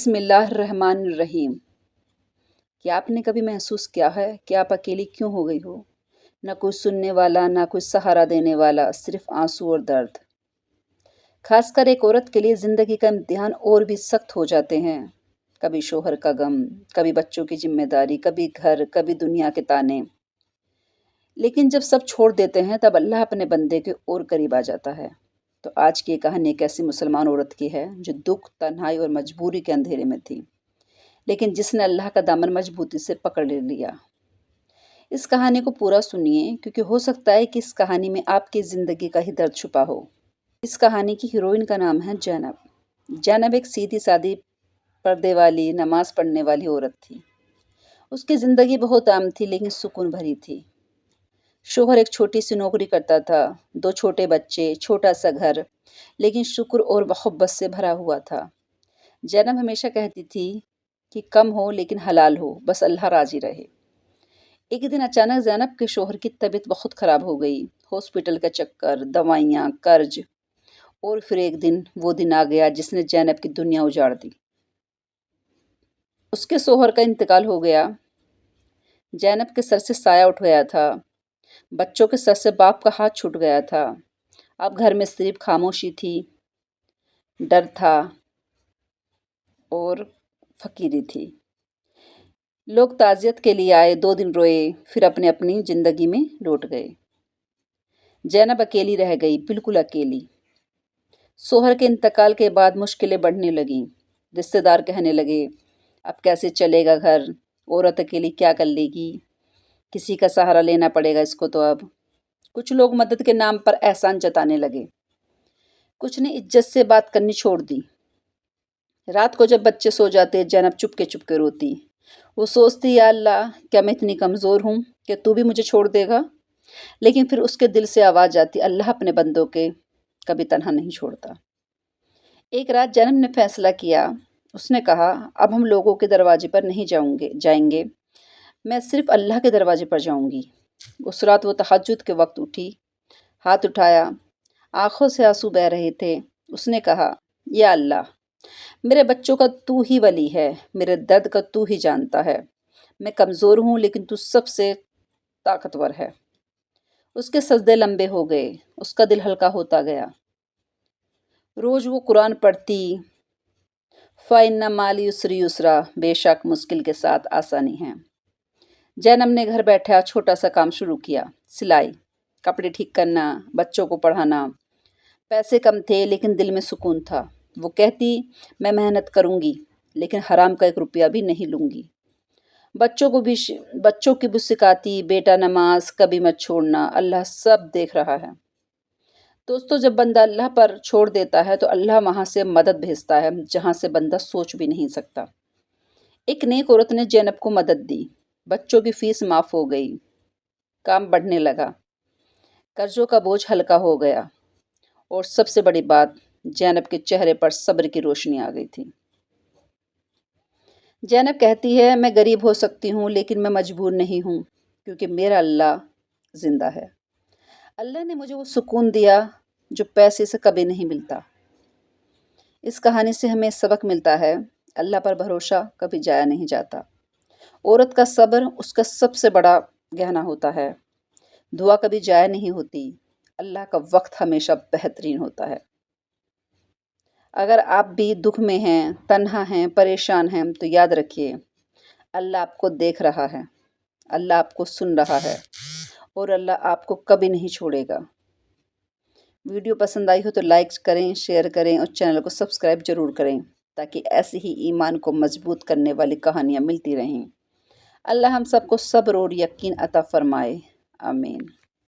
بسم اللہ الرحمن الرحیم۔ کیا آپ نے کبھی محسوس کیا ہے کہ آپ اکیلی کیوں ہو گئی ہو؟ نہ کوئی سننے والا، نہ کوئی سہارا دینے والا، صرف آنسو اور درد۔ خاص کر ایک عورت کے لیے زندگی کا امتحان اور بھی سخت ہو جاتے ہیں۔ کبھی شوہر کا غم، کبھی بچوں کی ذمہ داری، کبھی گھر، کبھی دنیا کے تانے۔ لیکن جب سب چھوڑ دیتے ہیں تب اللہ اپنے بندے کے اور قریب آ جاتا ہے۔ تو آج کی یہ کہانی ایک ایسی مسلمان عورت کی ہے جو دکھ، تنہائی اور مجبوری کے اندھیرے میں تھی، لیکن جس نے اللہ کا دامن مضبوطی سے پکڑ لیا۔ اس کہانی کو پورا سنیے، کیونکہ ہو سکتا ہے کہ اس کہانی میں آپ کی زندگی کا ہی درد چھپا ہو۔ اس کہانی کی ہیروئن کا نام ہے زینب۔ زینب ایک سیدھی سادی، پردے والی، نماز پڑھنے والی عورت تھی۔ اس کی زندگی بہت عام تھی لیکن سکون بھری تھی۔ شوہر ایک چھوٹی سی نوکری کرتا تھا، 2 چھوٹے بچے، چھوٹا سا گھر، لیکن شکر اور محبت سے بھرا ہوا تھا۔ زینب ہمیشہ کہتی تھی کہ کم ہو لیکن حلال ہو، بس اللہ راضی رہے۔ ایک دن اچانک زینب کے شوہر کی طبیعت بہت خراب ہو گئی۔ ہاسپٹل کا چکر، دوائیاں، قرض، اور پھر ایک دن وہ دن آ گیا جس نے زینب کی دنیا اجاڑ دی۔ اس کے شوہر کا انتقال ہو گیا۔ زینب کے سر سے سایہ اٹھ گیا تھا۔ بچوں کے سر سے باپ کا ہاتھ چھوٹ گیا تھا۔ اب گھر میں صرف خاموشی تھی، ڈر تھا اور فقیری تھی۔ لوگ تعزیت کے لیے آئے، 2 دن روئے، پھر اپنی زندگی میں لوٹ گئے۔ زینب اکیلی رہ گئی، بالکل اکیلی۔ شوہر کے انتقال کے بعد مشکلیں بڑھنے لگیں۔ رشتے دار کہنے لگے، اب کیسے چلے گا گھر؟ عورت اکیلی کیا کر لے گی؟ کسی کا سہارا لینا پڑے گا اس کو تو اب۔ کچھ لوگ مدد کے نام پر احسان جتانے لگے۔ کچھ نے عزت سے بات کرنی چھوڑ دی۔ رات کو جب بچے سو جاتے، زینب چپ کے روتی۔ وہ سوچتی، یا اللہ، کیا میں اتنی کمزور ہوں کہ تو بھی مجھے چھوڑ دے گا؟ لیکن پھر اس کے دل سے آواز آتی، اللہ اپنے بندوں کے کبھی تنہا نہیں چھوڑتا۔ ایک رات زینب نے فیصلہ کیا۔ اس نے کہا، اب ہم لوگوں کے دروازے پر نہیں جائیں گے، میں صرف اللہ کے دروازے پر جاؤں گی۔ اس رات وہ تہجد کے وقت اٹھی، ہاتھ اٹھایا، آنکھوں سے آنسو بہہ رہے تھے۔ اس نے کہا، یا اللہ، میرے بچوں کا تو ہی ولی ہے، میرے درد کا تو ہی جانتا ہے۔ میں کمزور ہوں لیکن تو سب سے طاقتور ہے۔ اس کے سجدے لمبے ہو گئے، اس کا دل ہلکا ہوتا گیا۔ روز وہ قرآن پڑھتی، فَإِنَّ مَعَ الْعُسْرِ يُسْرًا، بے شک مشکل کے ساتھ آسانی ہے۔ زینب نے گھر بیٹھا چھوٹا سا کام شروع کیا، سلائی، کپڑے ٹھیک کرنا، بچوں کو پڑھانا۔ پیسے کم تھے لیکن دل میں سکون تھا۔ وہ کہتی، میں محنت کروں گی لیکن حرام کا 1 روپیہ بھی نہیں لوں گی۔ بچوں کی بھی سکھاتی، بیٹا نماز کبھی مت چھوڑنا، اللہ سب دیکھ رہا ہے۔ دوستو، جب بندہ اللہ پر چھوڑ دیتا ہے تو اللہ وہاں سے مدد بھیجتا ہے جہاں سے بندہ سوچ بھی نہیں سکتا۔ ایک نیک عورت نے زینب کو مدد دی، بچوں کی فیس معاف ہو گئی، کام بڑھنے لگا، قرضوں کا بوجھ ہلکا ہو گیا، اور سب سے بڑی بات، زینب کے چہرے پر صبر کی روشنی آ گئی تھی۔ زینب کہتی ہے، میں غریب ہو سکتی ہوں لیکن میں مجبور نہیں ہوں، کیونکہ میرا اللہ زندہ ہے۔ اللہ نے مجھے وہ سکون دیا جو پیسے سے کبھی نہیں ملتا۔ اس کہانی سے ہمیں سبق ملتا ہے، اللہ پر بھروسہ کبھی جایا نہیں جاتا۔ عورت کا صبر اس کا سب سے بڑا گہنا ہوتا ہے۔ دعا کبھی ضائع نہیں ہوتی، اللہ کا وقت ہمیشہ بہترین ہوتا ہے۔ اگر آپ بھی دکھ میں ہیں، تنہا ہیں، پریشان ہیں، تو یاد رکھیے، اللہ آپ کو دیکھ رہا ہے، اللہ آپ کو سن رہا ہے، اور اللہ آپ کو کبھی نہیں چھوڑے گا۔ ویڈیو پسند آئی ہو تو لائک کریں، شیئر کریں اور چینل کو سبسکرائب ضرور کریں تاکہ ایسی ہی ایمان کو مضبوط کرنے والی کہانیاں ملتی رہیں۔ اللہ ہم سب کو صبر اور یقین عطا فرمائے، آمین۔